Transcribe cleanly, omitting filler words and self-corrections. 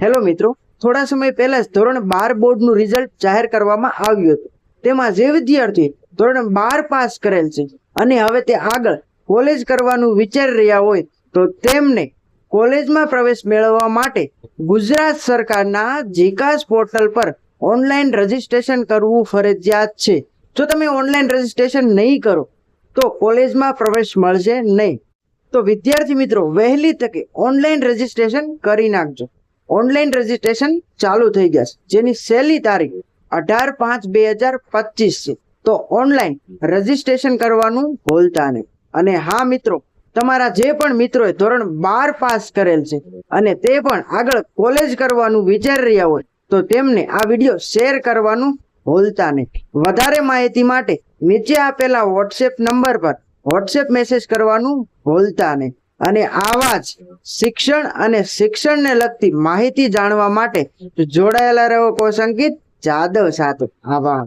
Hello મિત્રો, થોડા સમય પહેલા જ ધોરણ 12 બોર્ડનું રિઝલ્ટ જાહેર કરવામાં આવ્યું હતું. તેમાં જે વિદ્યાર્થી ધોરણ 12 પાસ કરેલ છે અને હવે તે આગળ કોલેજ કરવાનું વિચારી રહ્યા હોય તો તેમને કોલેજમાં પ્રવેશ મેળવવા માટે ગુજરાત સરકારના જીકાસ પોર્ટલ પર ઓનલાઈન રજીસ્ટ્રેશન કરવું ફરજિયાત છે. જો તમે ઓનલાઈન રજીસ્ટ્રેશન નહીં કરો તો કોલેજમાં પ્રવેશ મળશે નહીં. તો વિદ્યાર્થી મિત્રો વહેલી તકે ઓનલાઈન રજીસ્ટ્રેશન કરી નાખજો. ઓનલાઈન રજીસ્ટ્રેશન ચાલુ થઈ ગયા છે, જેની છેલ્લી તારીખ 18/5/2025 છે. તો ઓનલાઈન રજીસ્ટ્રેશન કરવાનું ભૂલતા નહીં. અને હા મિત્રો, તમારા જે પણ મિત્રોએ ધોરણ 12 પાસ કરેલ છે અને તે પણ આગળ કોલેજ કરવાનું વિચારી રહ્યા હોય તો તેમને આ વિડીયો શેર કરવાનું ભૂલતા નહીં. વધારે માહિતી માટે નીચે આપેલા વોટ્સએપ નંબર પર વોટ્સએપ મેસેજ કરવાનું ભૂલતા નહીં. અને આવા જ શિક્ષણ અને શિક્ષણને લગતી માહિતી જાણવા માટે જોડાયેલા રહો કોર્સ અંકિત જાદવ સાથે. આભાર.